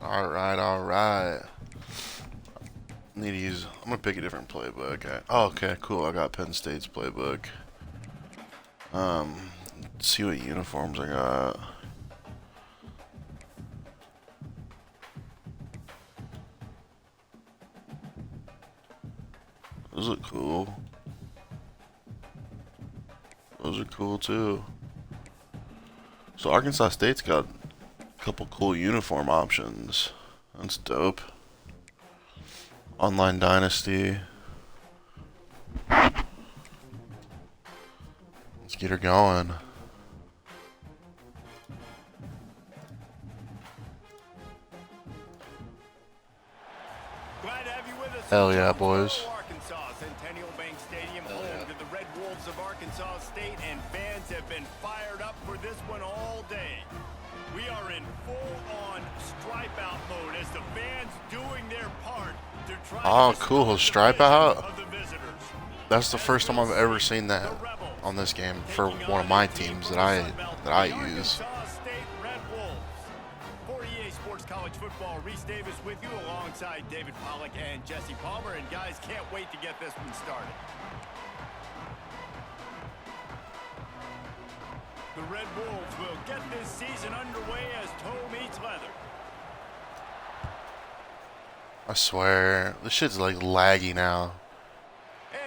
Alright, alright. Need to use. I'm gonna pick a different playbook. Oh, okay, cool. I got Penn State's playbook. Let's see what uniforms I got. Those look cool. Those are cool too. So Arkansas State's got a couple cool uniform options. That's dope. Online Dynasty. Let's get her going. Glad to have you with us. Hell yeah, boys. Arkansas, Centennial Bank Stadium, home to the Red Wolves of Arkansas State, and fans have been fired up for this one all day. We are in full-on stripe-out mode as the fans doing their part to try to cool, stripe out. of the visitors. That's the first time I've ever seen that on this game for one of my teams that I use. For EA Sports College Football, Reese Davis with you alongside David Pollack and Jesse Palmer, and guys, can't wait to get this one started. The Red Wolves will get this season underway as toe meets leather. I swear, this shit's like laggy now.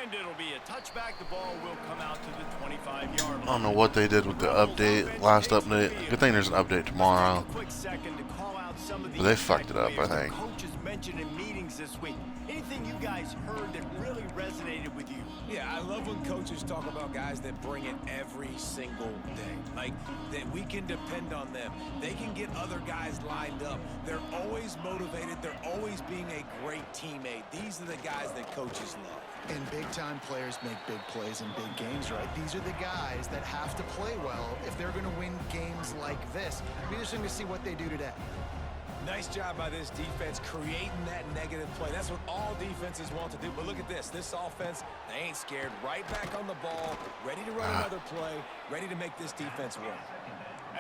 And it'll be a touchback. The ball will come out to the 25-yard line. I don't know what they did with the update, last update. Good thing there's an update tomorrow. But they fucked it up, I think. Coaches mentioned in meetings this week. Anything you guys heard that really resonated with you? Yeah, I love when coaches talk about guys that bring it every single day. Like, that we can depend on them. They can get other guys lined up. They're always motivated. They're always being a great teammate. These are the guys that coaches love. And big-time players make big plays in big games, right? These are the guys that have to play well if they're going to win games like this. It'll be interesting to see what they do today. Nice job by this defense creating that negative play. That's what all defenses want to do. But look at this. This offense, they ain't scared. Right back on the ball, ready to run another play, ready to make this defense win.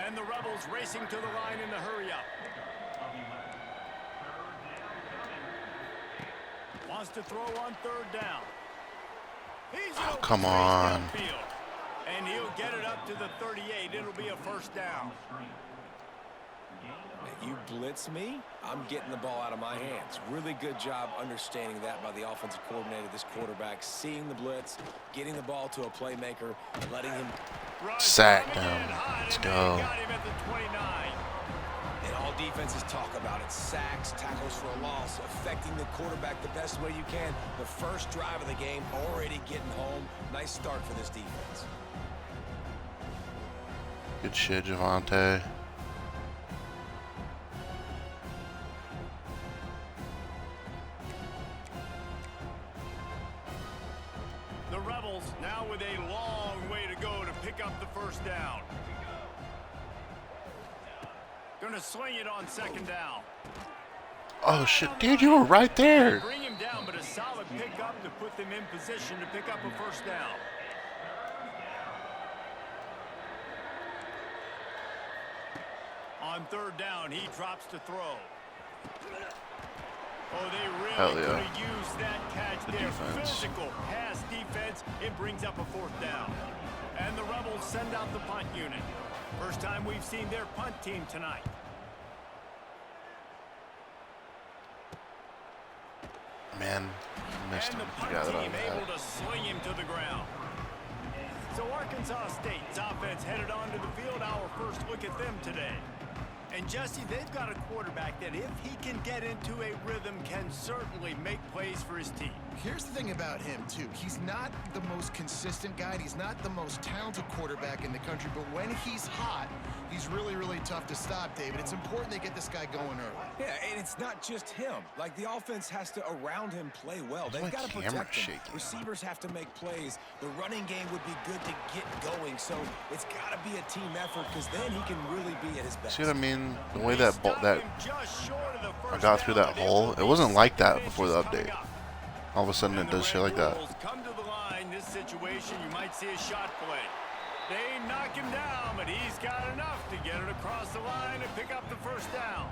And the Rebels racing to the line in the hurry-up. Wants to throw on third down. Oh, come on. And he'll get it up to the 38. It'll be a first down. You blitz me, I'm getting the ball out of my hands. Really good job understanding that by the offensive coordinator, this quarterback, seeing the blitz, getting the ball to a playmaker, letting him sack down. Let's go. Got him at the 29. And all defenses talk about it. Sacks, tackles for a loss, affecting the quarterback the best way you can. The first drive of the game, already getting home. Nice start for this defense. Good shit, Javante. The Rebels now with a long way to go to pick up the first down. Gonna sling it on second down. Oh shit, dude, you were right there. Bring him down, but a solid pickup to put them in position to pick up a first down. On third down, he drops to throw. Oh, they really could have used that catch there. Defense. Physical pass defense. It brings up a fourth down. And the Rebels send out the punt unit. First time we've seen their punt team tonight. Man, missed him. And the punt Yeah, that team I able to swing him to the ground. So Arkansas State's offense headed onto the field. Our first look at them today. And Jesse, they've got a quarterback that if he can get into a rhythm can certainly make plays for his team. Here's the thing about him, too. He's not the most consistent guy. He's not the most talented quarterback in the country. But when he's hot, he's really, really tough to stop, David. It's important they get this guy going early. Yeah, and it's not just him. Like, the offense has to, around him, play well. They've got to protect him. Receivers have to make plays. The running game would be good to get going. So it's got to be a team effort because then he can really be at his best. See what I mean? The way that I got through that hole, it wasn't like that before the update. All of a sudden it does shit like that. Come to the line. This situation, you might see a shot play. They knock him down, but he's got enough to get it across the line and pick up the first down.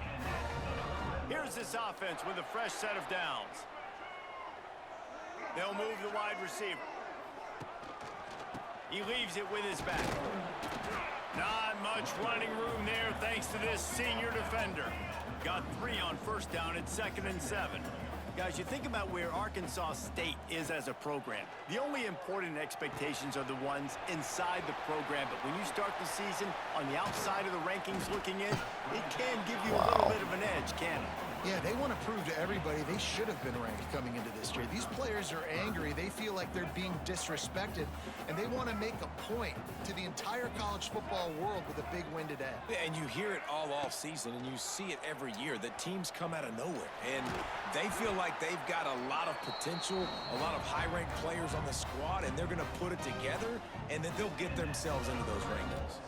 Here's this offense with a fresh set of downs. They'll move the wide receiver. He leaves it with his back. Not much running room there thanks to this senior defender. Got 3 on first down at 2nd and 7. Guys, you think about where Arkansas State is as a program. The only important expectations are the ones inside the program. But when you start the season on the outside of the rankings looking in, it can give you a little bit of an edge, can it? Yeah, they want to prove to everybody they should have been ranked coming into this year. These players are angry. They feel like they're being disrespected, and they want to make a point to the entire college football world with a big win today. Yeah, and you hear it all off season, and you see it every year. The teams come out of nowhere, and they feel like they've got a lot of potential, a lot of high-ranked players on the squad, and they're going to put it together, and then they'll get themselves into those rankings.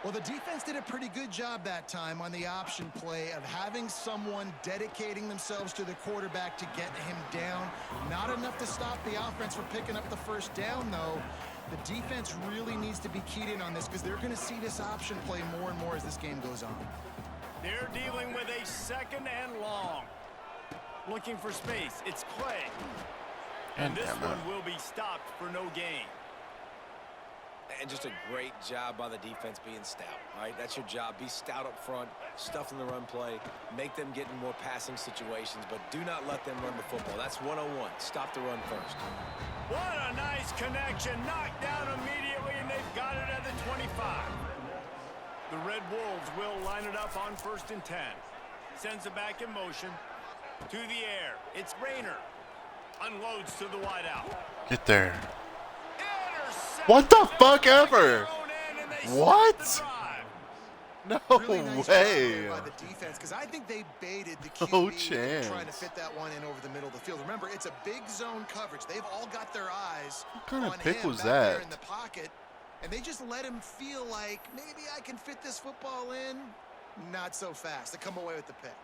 Well, the defense did a pretty good job that time on the option play of having someone dedicating themselves to the quarterback to get him down. Not enough to stop the offense from picking up the first down, though. The defense really needs to be keyed in on this because they're going to see this option play more and more as this game goes on. They're dealing with a 2nd and long. Looking for space. It's Clay. And this one will be stopped for no gain. And just a great job by the defense being stout, right? That's your job. Be stout up front, stuff in the run play, make them get in more passing situations, but do not let them run the football. That's 101. Stop the run first. What a nice connection. Knocked down immediately, and they've got it at the 25. The Red Wolves will line it up on 1st and 10. Sends it back in motion. To the air. It's Rayner. Unloads to the wideout. Get there. What the fuck ever? What? No really nice way. By the defense, because I think they baited the QB No chance. trying to fit that one in over the middle of the field. Remember, it's a big zone coverage. They've all got their eyes What kind on of pick him was back there that? in the pocket, and they just let him feel like maybe I can fit this football in. Not so fast. They come away with the pick.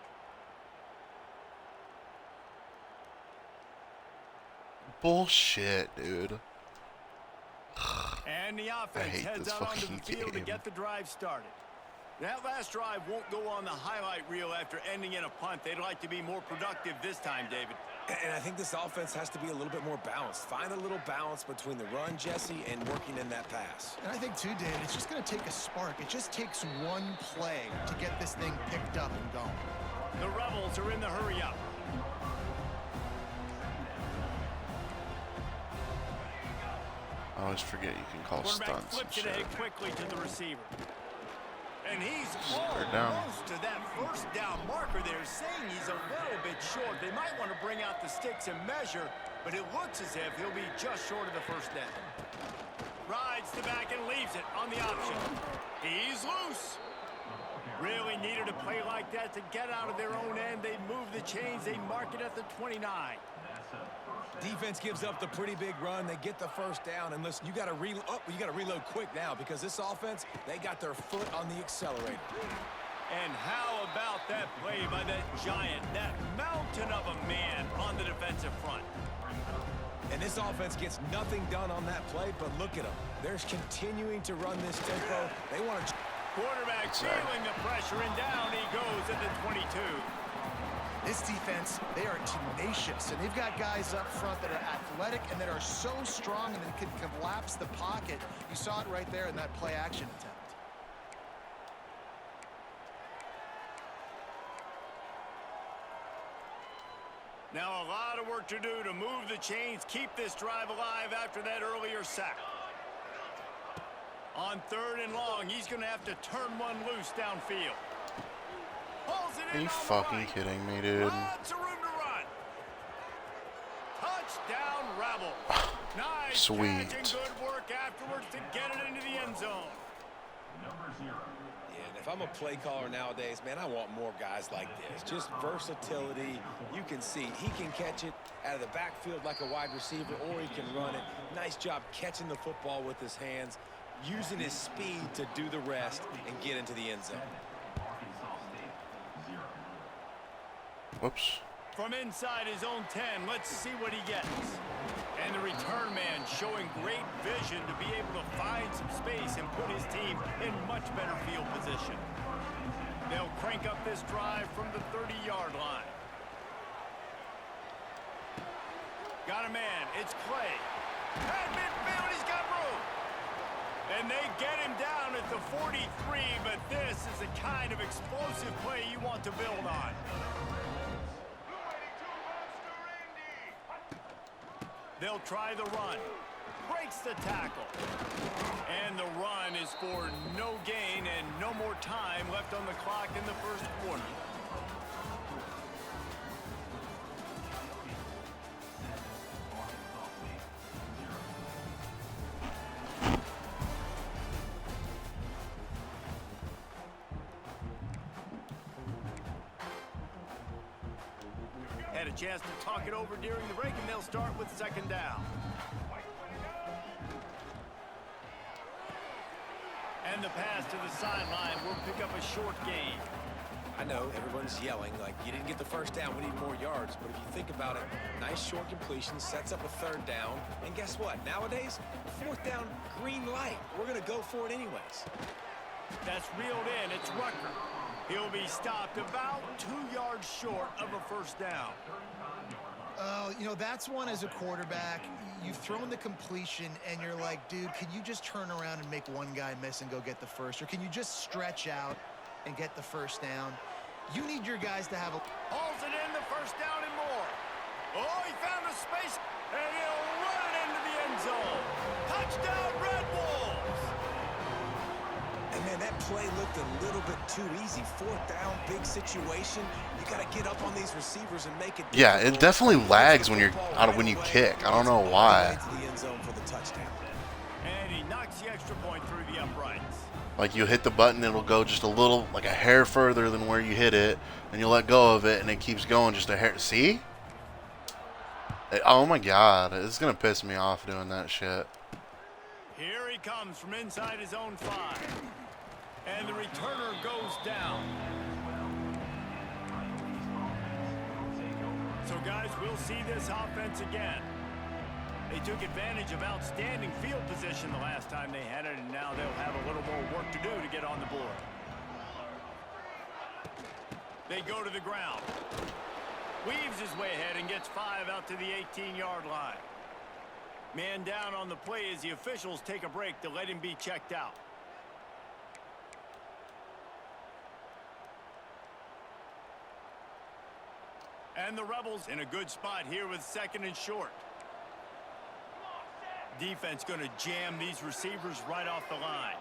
Bullshit, dude. And the offense heads out onto the field to get the drive started. That last drive won't go on the highlight reel after ending in a punt. They'd like to be more productive this time, David. And I think this offense has to be a little bit more balanced. Find a little balance between the run, Jesse, and working in that pass. And I think, too, David, it's just going to take a spark. It just takes one play to get this thing picked up and going. The Rebels are in the hurry-up. I always forget you can call Quarterback stunts and flips it shit. ahead quickly to the receiver. And he's down. almost to that first down marker there, saying he's a little bit short. They might want to bring out the sticks and measure, but it looks as if he'll be just short of the first down. Rides the back and leaves it on the option. He's loose. Really needed a play like that to get out of their own end. They move the chains. They mark it at the 29. Defense gives up the pretty big run. They get the first down. And listen, you got to reload quick now because this offense, they got their foot on the accelerator. And how about that play by that giant, that mountain of a man on the defensive front? And this offense gets nothing done on that play, but look at them. They're continuing to run this tempo. They want to... Quarterback feeling the pressure, and down he goes at the 22. This defense, they are tenacious, and they've got guys up front that are athletic and that are so strong and that can collapse the pocket. You saw it right there in that play-action attempt. Now a lot of work to do to move the chains, keep this drive alive after that earlier sack. On 3rd and long, he's going to have to turn one loose downfield. Are you fucking kidding me, dude? Lots of room to run. Touchdown, Rebel. Nice Sweet. catch and good work afterwards to get it into the end zone. Yeah, and if I'm a play caller nowadays, man, I want more guys like this. Just versatility. You can see he can catch it out of the backfield like a wide receiver, or he can run it. Nice job catching the football with his hands, using his speed to do the rest and get into the end zone. Whoops. From inside his own 10, let's see what he gets. And the return man showing great vision to be able to find some space and put his team in much better field position. They'll crank up this drive from the 30-yard line. Got a man. It's Clay. At midfield, he's got room. And they get him down at the 43, but this is the kind of explosive play you want to build on. They'll try the run. Breaks the tackle. And the run is for no gain and no more time left on the clock in the first quarter. Had a chance to talk it over during the break, and they'll start with second down. And the pass to the sideline will pick up a short gain. I know everyone's yelling like you didn't get the first down, we need more yards, but if you think about it, nice short completion sets up a third down, and guess what? Nowadays, fourth down, green light. We're going to go for it anyways. That's reeled in. It's Rucker. He'll be stopped about 2 yards short of a first down. Oh, you know, that's one as a quarterback. You've thrown the completion, and you're like, dude, can you just turn around and make one guy miss and go get the first? Or can you just stretch out and get the first down? You need your guys to have a... Hauls it in, the first down and more. Oh, he found a space, and he'll run it into the end zone. Touchdown, Red Wolves! And man, that play looked a little bit too easy. Fourth down, big situation. You got to get up on these receivers and make it. Yeah, it definitely lags when you're when you kick. I don't know why. And he knocks the extra point through the uprights. Like you hit the button, it'll go just a little, like a hair further than where you hit it, and you let go of it, and it keeps going just a hair. See? Oh my God, it's gonna piss me off doing that shit. Here he comes from inside his own 5. And the returner goes down. So, guys, we'll see this offense again. They took advantage of outstanding field position the last time they had it, and now they'll have a little more work to do to get on the board. They go to the ground. Weaves his way ahead and gets 5 out to the 18-yard line. Man down on the play as the officials take a break to let him be checked out. And the Rebels in a good spot here with second and short. Defense going to jam these receivers right off the line.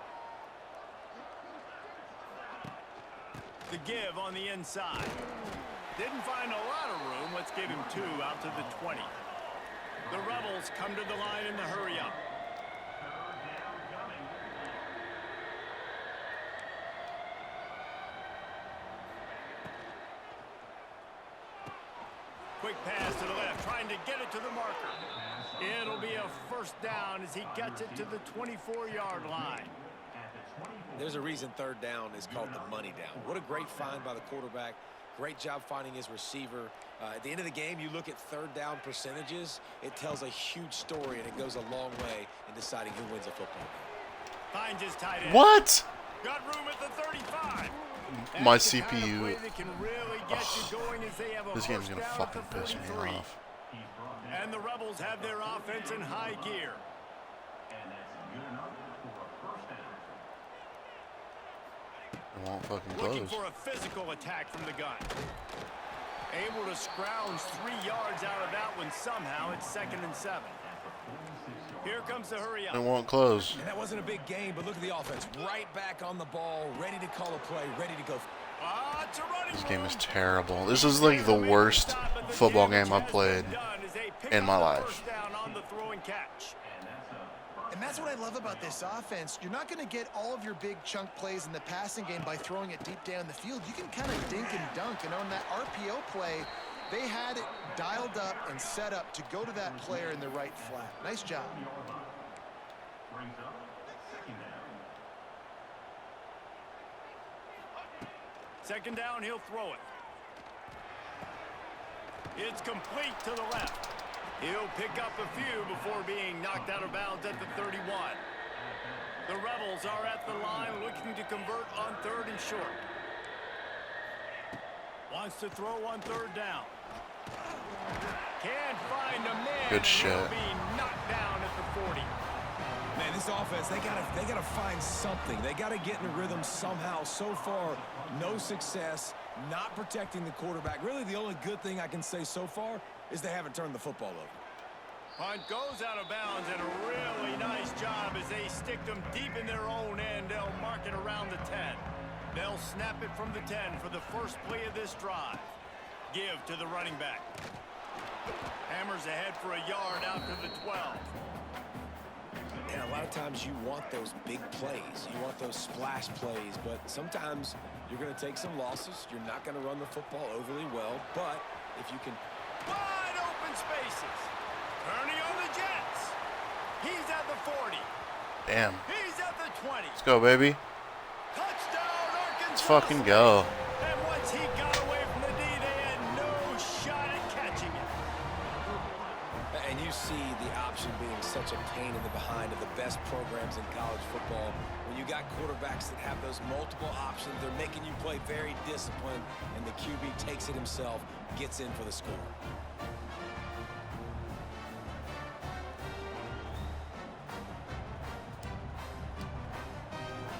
The give on the inside. Didn't find a lot of room. Let's give him 2 out to the 20. The Rebels come to the line in the hurry-up. Quick pass to the left, trying to get it to the marker. It'll be a first down as he gets it to the 24-yard line. There's a reason third down is called the money down. What a great find by the quarterback. Great job finding his receiver. At the end of the game, you look at third down percentages. It tells a huge story, and it goes a long way in deciding who wins a football game. Finds his tight end. What? Got room at the 35. My That's the kind of CPU. play that can really get you going as they have a This game's first gonna down fucking at the piss me 33. off. And the Rebels have their offense in high gear. It won't fucking Looking close. for a physical attack from the gun. Able to scrounge 3 yards out of that one somehow. It's 2nd and 7. Here comes the hurry up. It won't close. And that wasn't a big game, but look at the offense. Right back on the ball, ready to call a play, ready to go. It's a running This game is move. terrible. This is like the worst football game I've played in my life. First down on the throw and catch. And that's what I love about this offense. You're not going to get all of your big chunk plays in the passing game by throwing it deep down the field. You can kind of dink and dunk. And on that RPO play, they had it dialed up and set up to go to that player in the right flat. Nice job. Second down, he'll throw it. It's complete to the left. He'll pick up a few before being knocked out of bounds at the 31. The Rebels are at the line looking to convert on 3rd and short. Wants to throw on third down. Can't find a man. Good shit. He'll be knocked down at the 40. Man, this offense, they gotta find something. They gotta get in a rhythm somehow. So far, no success, not protecting the quarterback. Really, the only good thing I can say so far is they haven't turned the football over. Punt goes out of bounds, and a really nice job as they stick them deep in their own end. They'll mark it around the 10. They'll snap it from the 10 for the first play of this drive. Give to the running back. Hammers ahead for a yard out to the 12. And a lot of times you want those big plays. You want those splash plays, but sometimes you're going to take some losses. You're not going to run the football overly well, but if you can... Wide open spaces. Turning on the Jets. He's at the 40. Damn. He's at the 20. Let's go, baby. Touchdown, Arkansas. Let's fucking go. And once he got away from the D, they had no shot at catching it. And you see the option being such a pain in the behind of the best programs in college football. When you got quarterbacks that have those multiple options, they're making you play very disciplined, and the QB takes it himself, gets in for the score.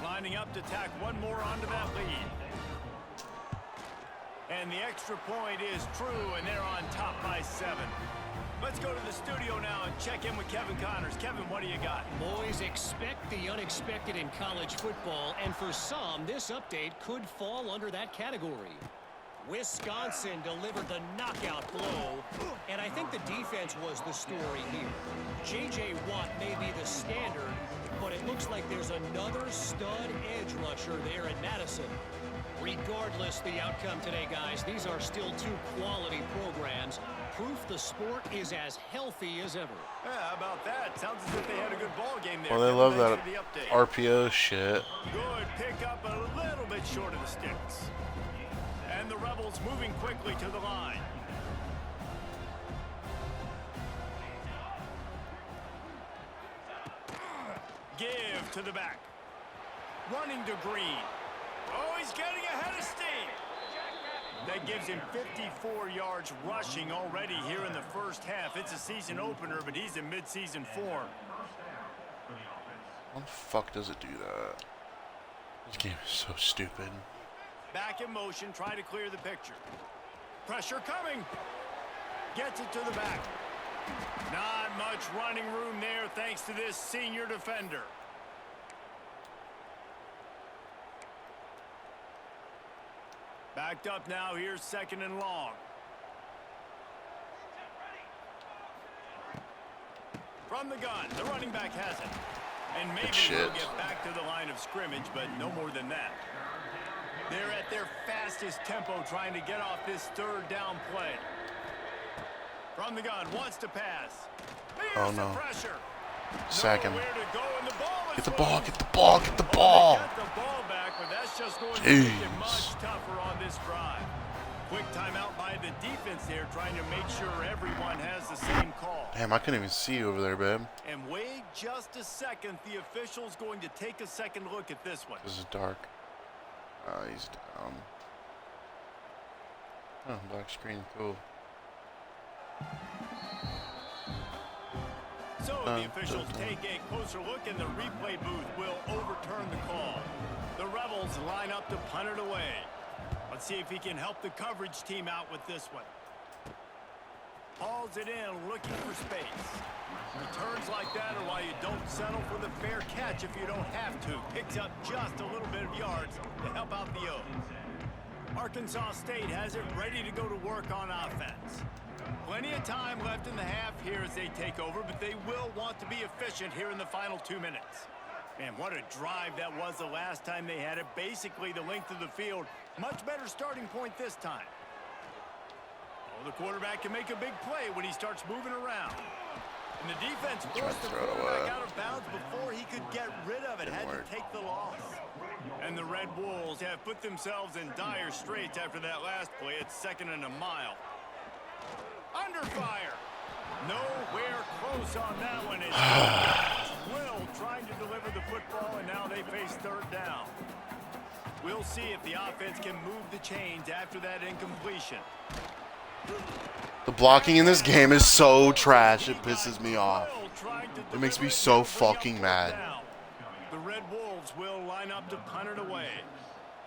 Lining up to tack one more onto that lead. And the extra point is true, and they're on top by 7. Let's go to the studio now and check in with Kevin Connors. Kevin, what do you got? Boys, expect the unexpected in college football, and for some, this update could fall under that category. Wisconsin delivered the knockout blow, and I think the defense was the story here. J.J. Watt may be the standard, but it looks like there's another stud edge rusher there at Madison. Regardless the outcome today, guys, these are still two quality programs. Proof the sport is as healthy as ever. Yeah, how about that? Sounds as if they had a good ball game there. Well, they love Thanks that for the update. RPO shit. Good pickup, a little bit short of the sticks. And the Rebels moving quickly to the line. Give to the back. Running to Green. Oh, he's getting ahead of steam. That gives him 54 yards rushing already here in the first half. It's a season opener, but he's in midseason form. How the fuck does it do that? This game is so stupid. Back in motion, try to clear the picture. Pressure coming. Gets it to the back. Not much running room there thanks to this senior defender. Backed up now, here's 2nd and long. From the gun, the running back has it. And maybe he'll get back to the line of scrimmage, but no more than that. They're at their fastest tempo trying to get off this 3rd down play. From the gun, wants to pass. Here's the pressure. Second. Nowhere to go, and the ball is Get the ball, get the ball, get the ball. Got the ball back, but that's just going to make it much tougher on this drive. Quick timeout by the defense there, trying to make sure everyone has the same call. Damn, I couldn't even see you over there, babe. And wait just a second. The official's going to take a second look at this one. This is dark. He's down. Oh, black screen, cool. So the officials take a closer look, and the replay booth will overturn the call. The Rebels line up to punt it away. Let's see if he can help the coverage team out with this one. Hauls it in, looking for space. Returns like that are why you don't settle for the fair catch if you don't have to. Picks up just a little bit of yards to help out the O's. Arkansas State has it ready to go to work on offense. Plenty of time left in the half here as they take over, but they will want to be efficient here in the final 2 minutes. Man, what a drive that was the last time they had it. Basically the length of the field. Much better starting point this time. Oh, the quarterback can make a big play when he starts moving around. And the defense forced the quarterback out of bounds before he could get rid of it. Had to take the loss. And the Red Wolves have put themselves in dire straits after that last play. It's 2nd and a mile. Under fire. Nowhere close on that one. It's Will trying to deliver the football, and now they face 3rd down. We'll see if the offense can move the chains after that incompletion. The blocking in this game is so trash. It pisses me off. It makes me so fucking mad. The Red Wolves will line up to punt it away.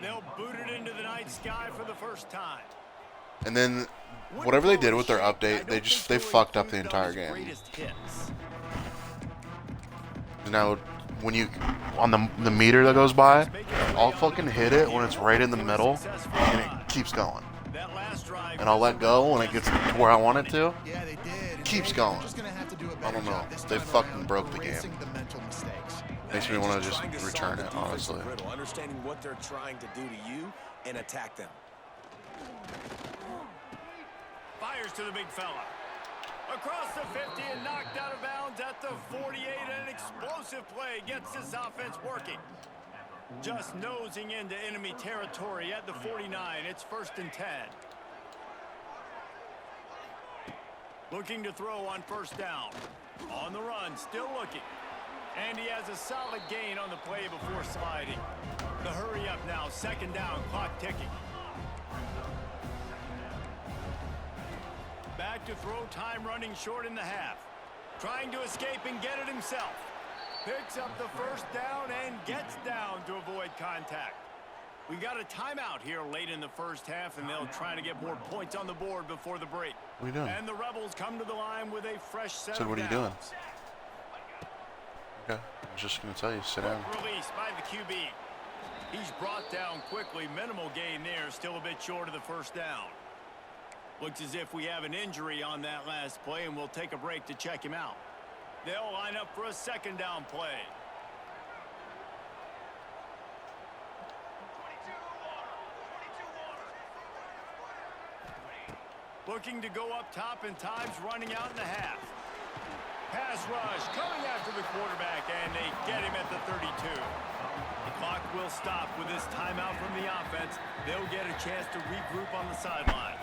They'll boot it into the night sky for the first time. And then whatever they did with their update, they fucked up the entire game. Now when you on the meter that goes by, I'll fucking hit it when it's right in the middle and it keeps going. And I'll let go when it gets to where I want it to. Yeah, they did. It keeps going. I don't know. They fucking broke the game. Makes me want to just return it, honestly. Understanding what they're trying to do to you and attack them. Fires to the big fella. Across the 50 and knocked out of bounds at the 48. An explosive play gets this offense working. Just nosing into enemy territory at the 49. It's 1st and 10. Looking to throw on 1st down. On the run, still looking. And he has a solid gain on the play before sliding. The hurry up now, 2nd down, clock ticking. Back to throw, time running short in the half. Trying to escape and get it himself. Picks up the 1st down and gets down to avoid contact. We got a timeout here late in the 1st half, and they'll try to get more points on the board before the break. What are you doing? And the Rebels come to the line with a fresh set So of what are you downs. doing? Okay, I was just gonna tell you, sit down. Release by the QB. He's brought down quickly. Minimal gain there, still a bit short of the 1st down. Looks as if we have an injury on that last play, and we'll take a break to check him out. They'll line up for a 2nd down play. Looking to go up top, and time's running out in the half. Pass rush coming after the quarterback, and they get him at the 32. The clock will stop with this timeout from the offense. They'll get a chance to regroup on the sideline.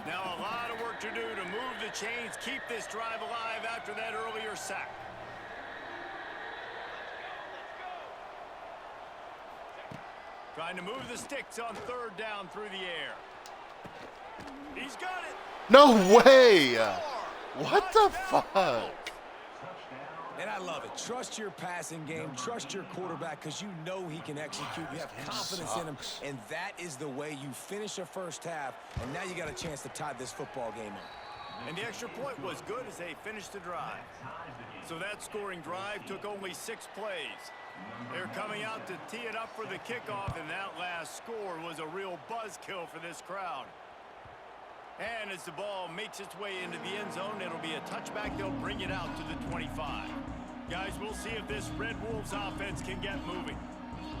Now a lot of work to do to move the chains, keep this drive alive after that earlier sack. Trying to move the sticks on 3rd down through the air. He's got it. No way! What the fuck? And I love it. Trust your passing game. Trust your quarterback because you know he can execute. You have confidence in him. And that is the way you finish a 1st half. And now you got a chance to tie this football game up. And the extra point was good as they finished the drive. So that scoring drive took only 6 plays. They're coming out to tee it up for the kickoff, and that last score was a real buzzkill for this crowd. And as the ball makes its way into the end zone, it'll be a touchback. They'll bring it out to the 25. Guys, we'll see if this Red Wolves offense can get moving.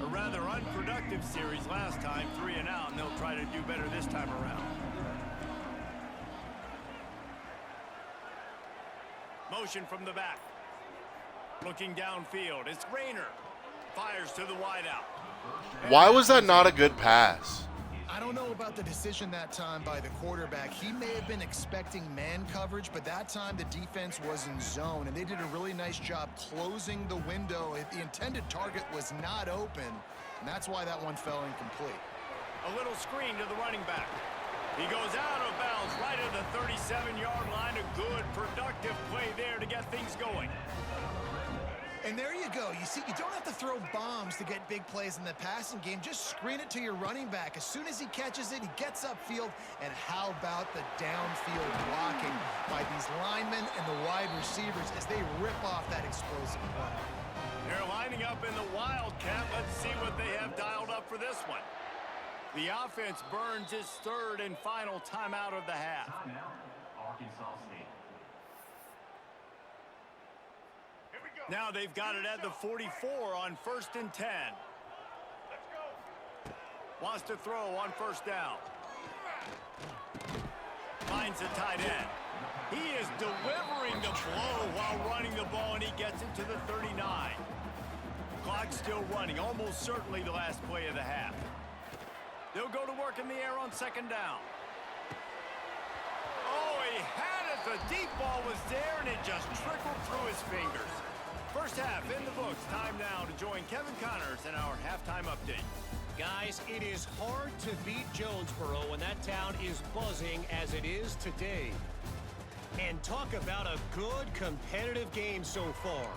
A rather unproductive series last time, 3 and out, and they'll try to do better this time around. Motion from the back. Looking downfield, it's Rayner. Fires to the wideout. Why was that not a good pass? I don't know about the decision that time by the quarterback. He may have been expecting man coverage, but that time the defense was in zone, and they did a really nice job closing the window. The intended target was not open, and that's why that one fell incomplete. A little screen to the running back. He goes out of bounds right at the 37-yard line. A good, productive play there to get things going. And there you go. You see, you don't have to throw bombs to get big plays in the passing game. Just screen it to your running back. As soon as he catches it, he gets upfield. And how about the downfield blocking by these linemen and the wide receivers as they rip off that explosive play? They're lining up in the Wildcat. Let's see what they have dialed up for this one. The offense burns its 3rd and final timeout of the half. Arkansas State. Now they've got it at the 44 on 1st and 10. Wants to throw on 1st down. Finds the tight end. He is delivering the blow while running the ball, and he gets it to the 39. Clock's still running, almost certainly the last play of the half. They'll go to work in the air on 2nd down. Oh, he The deep ball was there, and it just trickled through his fingers. First half in the books. Time now to join Kevin Connors in our halftime update. Guys, it is hard to beat Jonesboro when that town is buzzing as it is today. And talk about a good competitive game so far.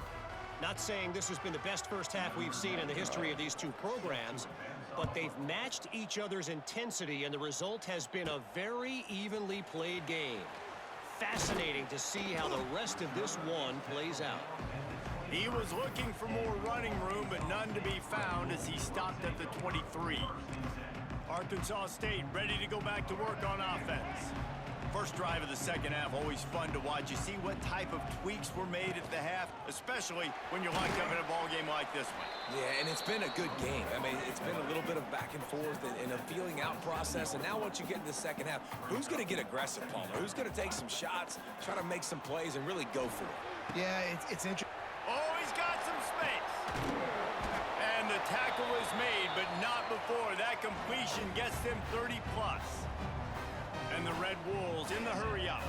Not saying this has been the best first half we've seen in the history of these two programs, but they've matched each other's intensity, and the result has been a very evenly played game. Fascinating to see how the rest of this one plays out. He was looking for more running room, but none to be found as he stopped at the 23. Arkansas State ready to go back to work on offense. First drive of the second half, always fun to watch. You see what type of tweaks were made at the half, especially when you're locked up in a ball game like this one. Yeah, and it's been a good game. I mean, it's been a little bit of back and forth and a feeling out process. And now once you get in the second half, who's going to get aggressive, Palmer? Who's going to take some shots, try to make some plays, and really go for it? Yeah, it's interesting. Oh, he's got some space. And the tackle is made, but not before that completion gets them 30+. And the Red Wolves in the hurry up.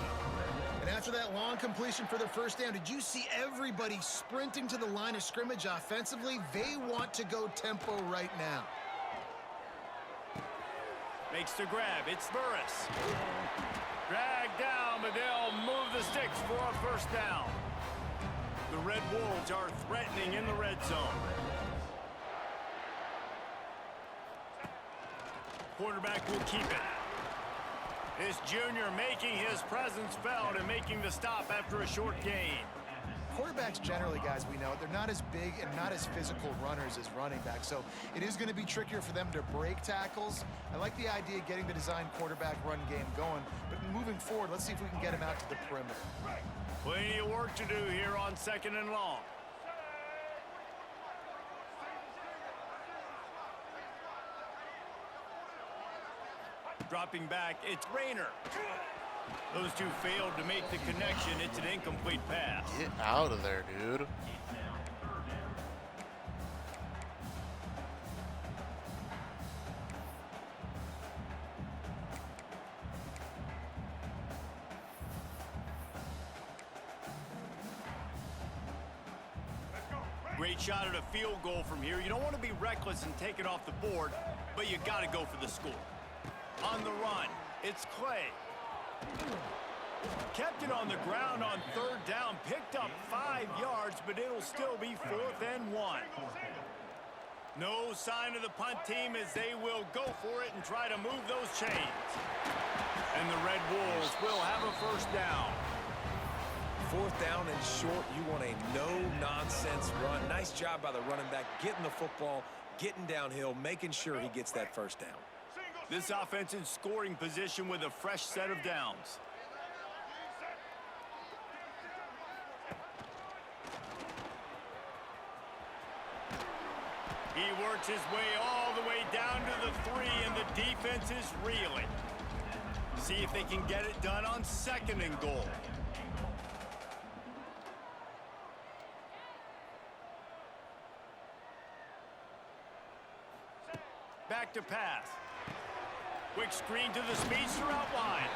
And after that long completion for the first down, did you see everybody sprinting to the line of scrimmage offensively? They want to go tempo right now. Makes the grab. It's Burris. Dragged down, but they'll move the sticks for a first down. The Red Wolves are threatening in the red zone. Quarterback will keep it. This junior making his presence felt and making the stop after a short gain. Quarterbacks generally, guys, we know, they're not as big and not as physical runners as running backs, so it is going to be trickier for them to break tackles. I like the idea of getting the design quarterback run game going, but moving forward, let's see if we can get him out to the perimeter. Plenty of work to do here on 2nd and long. Dropping back, it's Rayner. Those two failed to make the connection. It's an incomplete pass. Get out of there, dude. Great shot at a field goal from here. You don't want to be reckless and take it off the board, but you got to go for the score. On the run, it's Clay. Kept it on the ground on 3rd down, picked up 5 yards, but it'll still be 4th and 1. No sign of the punt team as they will go for it and try to move those chains. And the Red Wolves will have a first down. 4th down and short, you want a no-nonsense run. Nice job by the running back, getting the football, getting downhill, making sure he gets that first down. This offense in scoring position with a fresh set of downs. He works his way all the way down to the 3, and the defense is reeling. See if they can get it done on 2nd and goal. Back to pass. Quick screen to the speedster out wide.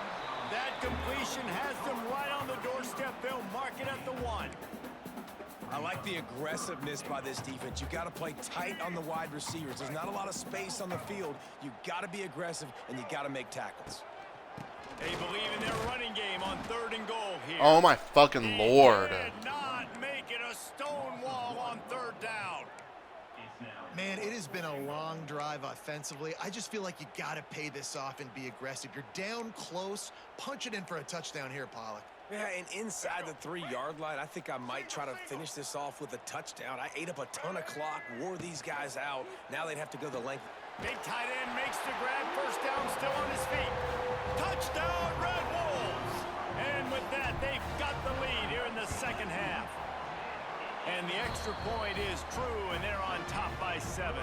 That completion has them right on the doorstep. They'll mark it at the 1. I like the aggressiveness by this defense. You got to play tight on the wide receivers. There's not a lot of space on the field. You got to be aggressive, and you got to make tackles. They believe in their running game on 3rd and goal here. Oh my fucking Lord. They did not make it a stone wall on 3rd down. Man, it has been a long drive offensively. I just feel like you got to pay this off and be aggressive. You're down close. Punch it in for a touchdown here, Pollock. Yeah, and inside the 3-yard line, I think I might try to finish this off with a touchdown. I ate up a ton of clock, wore these guys out. Now they'd have to go the length. Big tight end makes the grab. First down, still on his feet. Touchdown, Red Wolves. And with that, they've got the lead here in the second half. And the extra point is true, and they're on top by 7.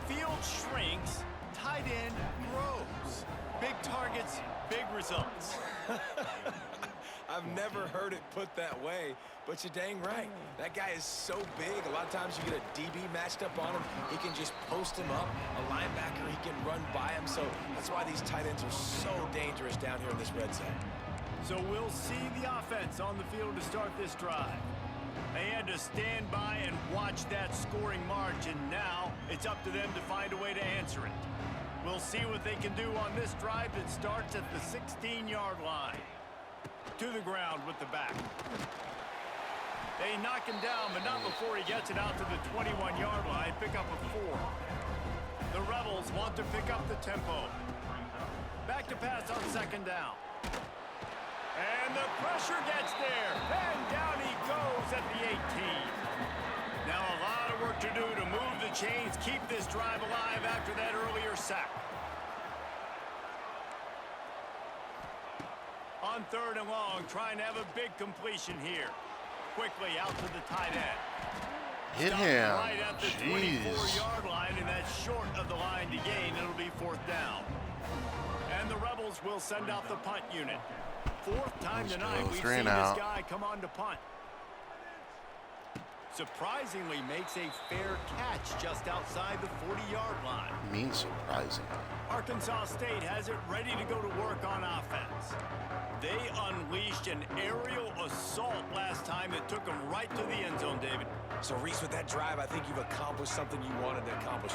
Field shrinks, tight end grows. Big targets, big results. I've never heard it put that way, but you're dang right. That guy is so big. A lot of times you get a DB matched up on him. He can just post him up. A linebacker, he can run by him. So that's why these tight ends are so dangerous down here in this red zone. So we'll see the offense on the field to start this drive. They had to stand by and watch that scoring march, and now it's up to them to find a way to answer it. We'll see what they can do on this drive that starts at the 16-yard line. To the ground with the back. They knock him down, but not before he gets it out to the 21-yard line. Pick up a 4. The Rebels want to pick up the tempo. Back to pass on second down. And the pressure gets there. And down he goes at the 18. Now a lot of work to do to move the chains, keep this drive alive after that earlier sack. On 3rd and long, trying to have a big completion here. Quickly out to the tight end. Hit Stopped him. right at the 24-yard line, and that's short of the line to gain. It'll be 4th down. And the Rebels will send out the punt unit. 4th time tonight we've seen this guy come on to punt. Surprisingly makes a fair catch just outside the 40-yard line. Means surprising. Arkansas State has it ready to go to work on offense. They unleashed an aerial assault last time that took them right to the end zone, David. So, Reese, with that drive, I think you've accomplished something you wanted to accomplish.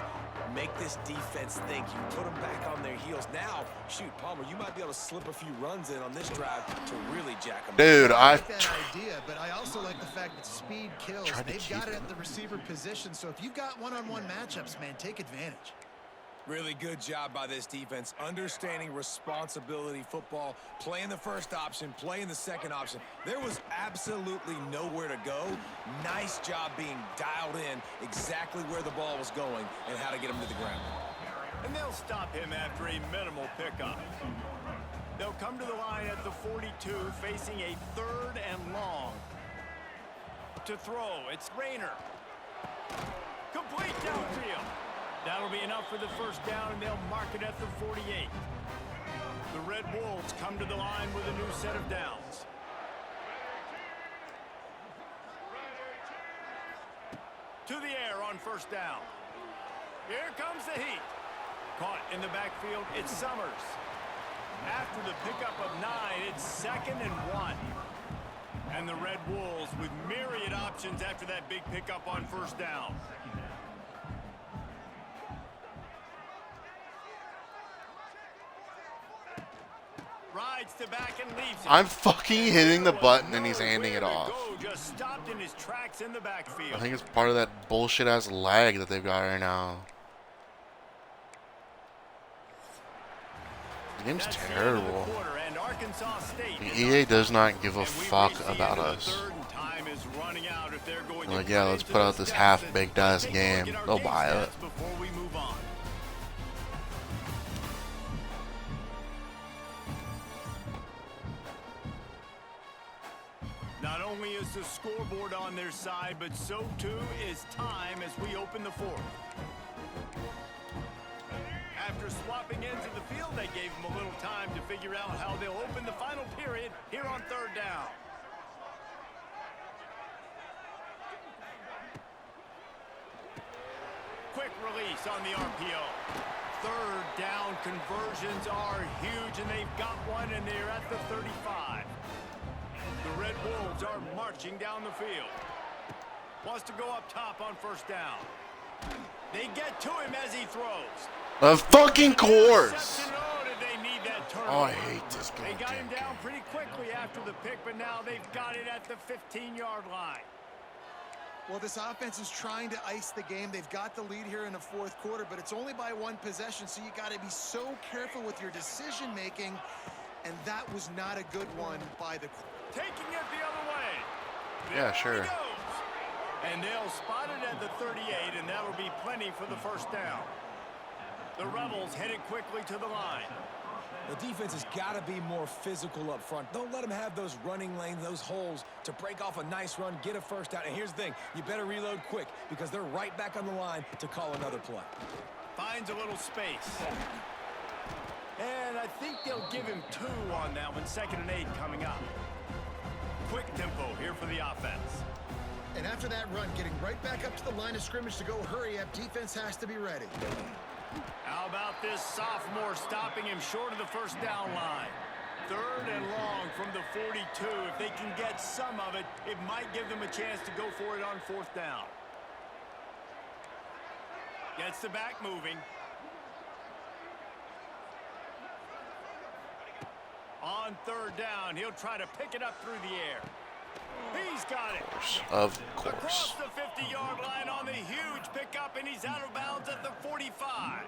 Make this defense think. You put them back on their heels. Now, shoot, Palmer, you might be able to slip a few runs in on this drive to really jack them. Dude, I like that idea, but I also like the fact that speed kills. They've got it at the receiver position, so if you've got one-on-one matchups, man, take advantage. Really good job by this defense, understanding responsibility football, playing the first option, playing the second option. There was absolutely nowhere to go. Nice job being dialed in exactly where the ball was going and how to get him to the ground. And they'll stop him after a minimal pickup. They'll come to the line at the 42, facing a 3rd and long. To throw, it's Rayner. Complete downfield. That'll be enough for the first down, and they'll mark it at the 48. The Red Wolves come to the line with a new set of downs. To the air on first down. Here comes the heat. Caught in the backfield, it's Summers. After the pickup of 9, it's 2nd and 1. And the Red Wolves with myriad options after that big pickup on first down. Rides to back and leaves it. I'm fucking hitting the button and he's handing it off. Just stopped in his tracks in the backfield. I think it's part of that bullshit ass lag that they've got right now. The game's terrible. The EA does not give a fuck about us. They're like, yeah, let's put out this half-baked ass game. They'll buy it. Not only is the scoreboard on their side, but so too is time as we open the 4th. After swapping ends of the field, they gave them a little time to figure out how they'll open the final period here on 3rd down. Quick release on the RPO. 3rd down conversions are huge, and they've got one, and they're at the 35. The Red Wolves are marching down the field. Wants to go up top on first down. They get to him as he throws. Of fucking course. Oh, I hate this game. They got him down pretty quickly after the pick, but now they've got it at the 15-yard line. Well, this offense is trying to ice the game. They've got the lead here in the 4th quarter, but it's only by 1 possession, so you got to be so careful with your decision-making, and that was not a good one by the... Taking it the other way. Yeah, sure. And they'll spot it at the 38, and that'll be plenty for the first down. The Rebels headed quickly to the line. The defense has got to be more physical up front. Don't let them have those running lanes, those holes to break off a nice run, get a first down. And here's the thing, you better reload quick because they're right back on the line to call another play. Finds a little space. And I think they'll give him 2 on that one. 2nd and 8 coming up. Quick tempo here for the offense. And after that run, getting right back up to the line of scrimmage to go hurry up, defense has to be ready. How about this sophomore stopping him short of the first down line? 3rd and long from the 42. If they can get some of it, it might give them a chance to go for it on 4th down. Gets the back moving. On 3rd down, he'll try to pick it up through the air. He's got it. Of course. Across the 50-yard line on the huge pickup, and he's out of bounds at the 45.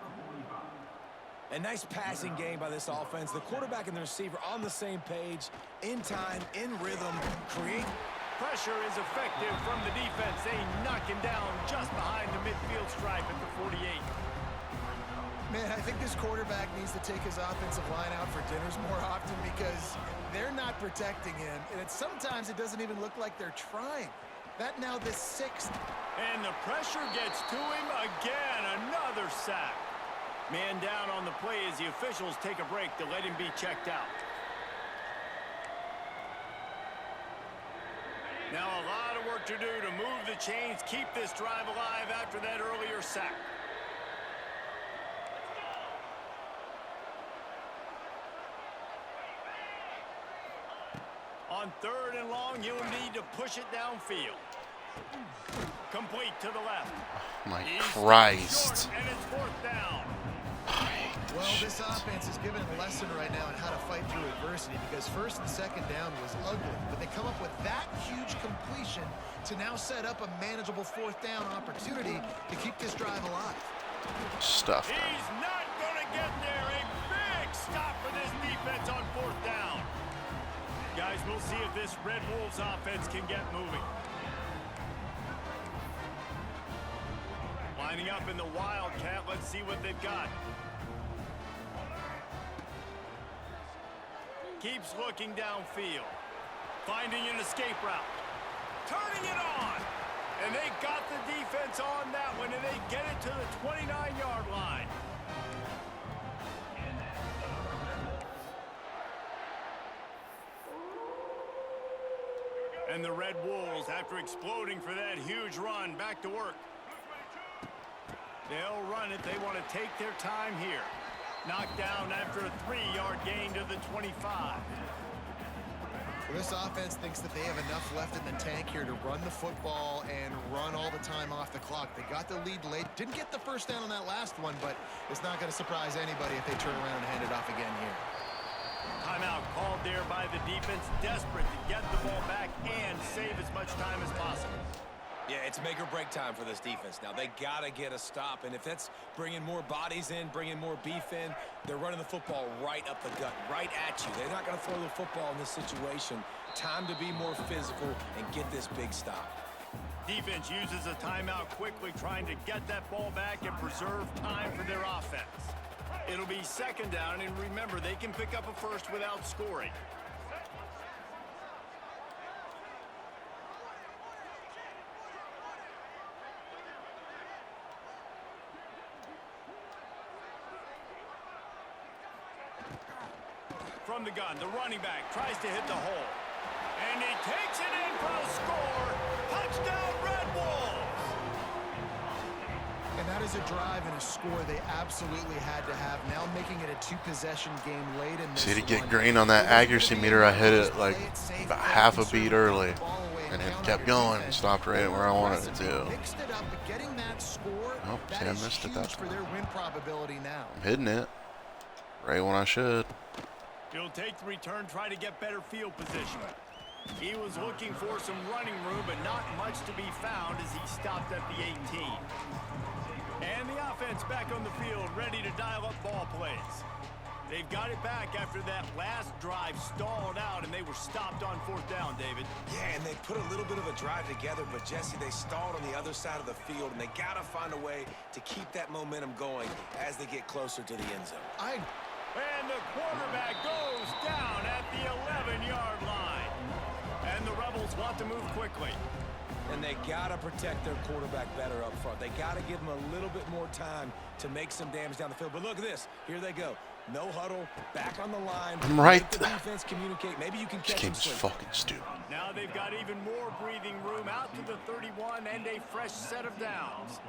A nice passing game by this offense. The quarterback and the receiver on the same page, in time, in rhythm, create. Pressure is effective from the defense. They knock him down just behind the midfield stripe at the 48. Man, I think this quarterback needs to take his offensive line out for dinners more often because they're not protecting him. And sometimes it doesn't even look like they're trying. That now the 6th. And the pressure gets to him again. Another sack. Man down on the play as the officials take a break to let him be checked out. Now a lot of work to do to move the chains, keep this drive alive after that earlier sack. On 3rd and long, you'll need to push it downfield. Complete to the left. My He's Christ. short, and it's 4th down. Well, this offense is giving a lesson right now on how to fight through adversity because 1st and 2nd down was ugly, but they come up with that huge completion to now set up a manageable 4th down opportunity to keep this drive alive. Stuff. He's not going to get there. A big stop for this defense on 4th down. Guys, we'll see if this Red Wolves offense can get moving. Lining up in the Wildcat. Let's see what they've got. Keeps looking downfield. Finding an escape route. Turning it on. And they got the defense on that one, and they get it to the 29-yard line. And the Red Wolves, after exploding for that huge run, back to work. They'll run it. They want to take their time here. Knocked down after a 3-yard gain to the 25. Well, this offense thinks that they have enough left in the tank here to run the football and run all the time off the clock. They got the lead late. Didn't get the 1st down on that last one, but it's not going to surprise anybody if they turn around and hand it off again here. Timeout called there by the defense, desperate to get the ball back and save as much time as possible. Yeah, it's make or break time for this defense. Now, they got to get a stop, and if that's bringing more bodies in, bringing more beef in, they're running the football right up the gut, right at you. They're not going to throw the football in this situation. Time to be more physical and get this big stop. Defense uses a timeout quickly, trying to get that ball back and preserve time for their offense. It'll be 2nd down, and remember, they can pick up a 1st without scoring. From the gun, the running back tries to hit the hole. And he takes it in for a score. Touchdown, Red Wolves! And that is a drive and a score they absolutely had to have. Now making it a 2-possession game late in this. See, to get green on that accuracy meter, I hit it like about half a beat early. And it kept going and stopped right where I wanted it to. Mixed it up, but getting that score, Oh, see, I missed it that for time. their win probability now. I'm hitting it right when I should. He'll take the return, try to get better field position. He was looking for some running room, but not much to be found as he stopped at the 18. And the offense back on the field, ready to dial up ball plays. They've got it back after that last drive stalled out, and they were stopped on 4th down, David. Yeah, and they put a little bit of a drive together, but Jesse, they stalled on the other side of the field, and they got to find a way to keep that momentum going as they get closer to the end zone. And the quarterback goes down at the 11-yard line. And the Rebels want to move quickly. And they got to protect their quarterback better up front. They got to give him a little bit more time to make some damage down the field. But look at this. Here they go. No huddle, back on the line. I'm right. Let the defense communicate. Maybe you can This catch them game's slipping. fucking stupid. Now they've got even more breathing room out to the 31 and a fresh set of downs.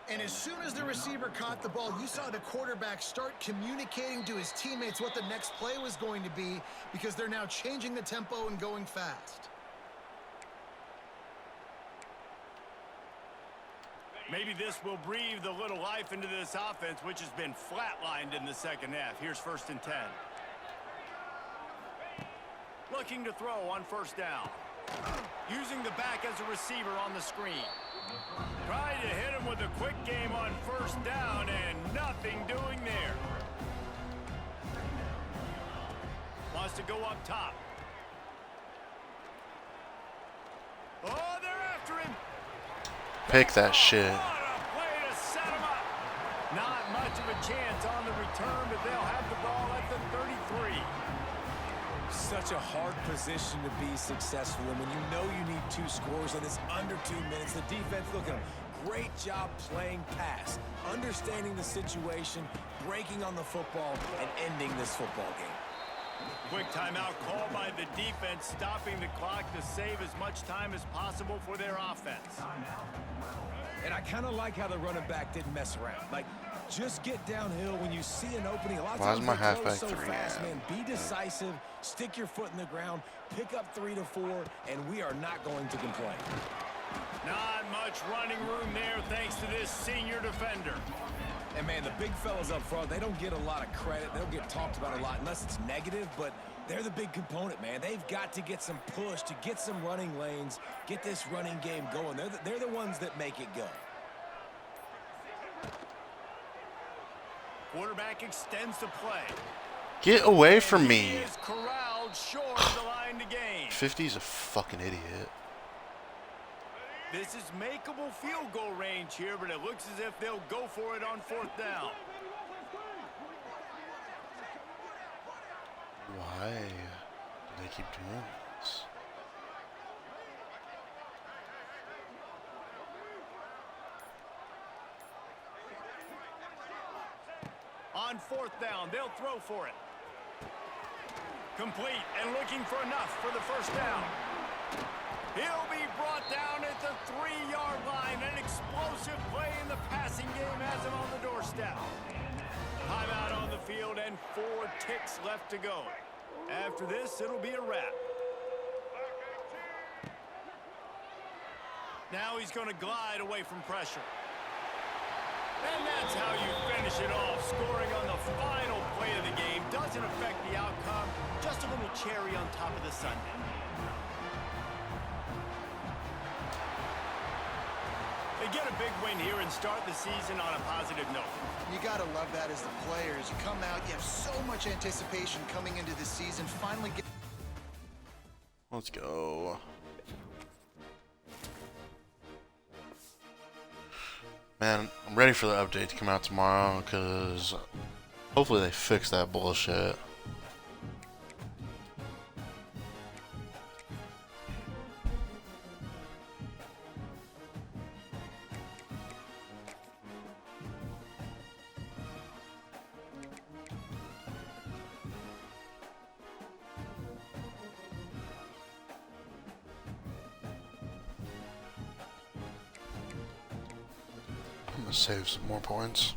And as soon as the receiver caught the ball, you saw the quarterback start communicating to his teammates what the next play was going to be because they're now changing the tempo and going fast. Maybe this will breathe a little life into this offense, which has been flatlined in the second half. Here's 1st and 10. Looking to throw on 1st down. Using the back as a receiver on the screen. Trying to hit him with a quick game on 1st down and nothing doing there. Wants to go up top. Oh, they're after him. Pick that shit. What a play to set him up. Not much of a chance on the return, but they'll have the ball at the 33. Such a hard position to be successful in when you know you need 2 scores and it's under 2 minutes. The defense, look at them. Great job playing pass, understanding the situation, breaking on the football, and ending this football game. Quick timeout called by the defense, stopping the clock to save as much time as possible for their offense. And I kind of like how the running back didn't mess around. Like, just get downhill when you see an opening. A lot of Why is times my they throw halfback so 3 fast, out? man. Be decisive, stick your foot in the ground, pick up 3 to 4, and we are not going to complain. Not much running room there thanks to this senior defender. And, man, the big fellas up front, they don't get a lot of credit. They don't get talked about a lot unless it's negative, but they're the big component, man. They've got to get some push, to get some running lanes, get this running game going. They're the ones that make it go. Quarterback extends the play. Get away from He me. is corralled short of the line to gain. 50's a fucking idiot. This is makeable field goal range here, but it looks as if they'll go for it on 4th down. Why do they keep doing this? On 4th down, they'll throw for it. Complete and looking for enough for the 1st down. He'll be brought down at the 3-yard line. An explosive play in the passing game has him on the doorstep. Timeout on the field and 4 ticks left to go. After this, it'll be a wrap. Now he's going to glide away from pressure. And that's how you finish it off. Scoring on the final play of the game doesn't affect the outcome. Just a little cherry on top of the sundae. They get a big win here and start the season on a positive note. You got to love that as the players. You come out, you have so much anticipation coming into the season. Finally get. Let's go. Man, I'm ready for the update to come out tomorrow because hopefully they fix that bullshit. I'm gonna save some more points.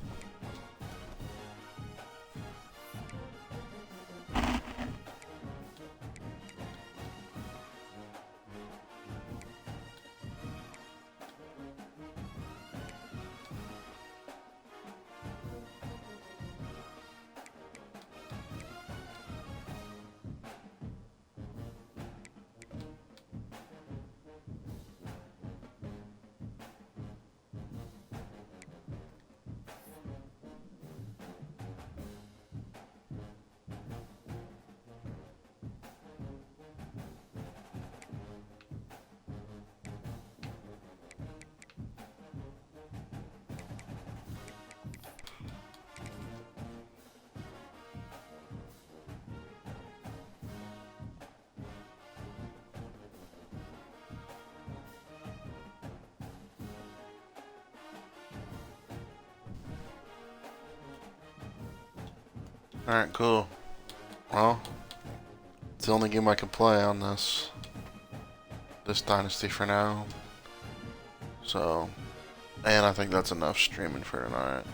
Alright, cool. Well, it's the only game I can play on this Dynasty for now. So, And I think that's enough streaming for tonight.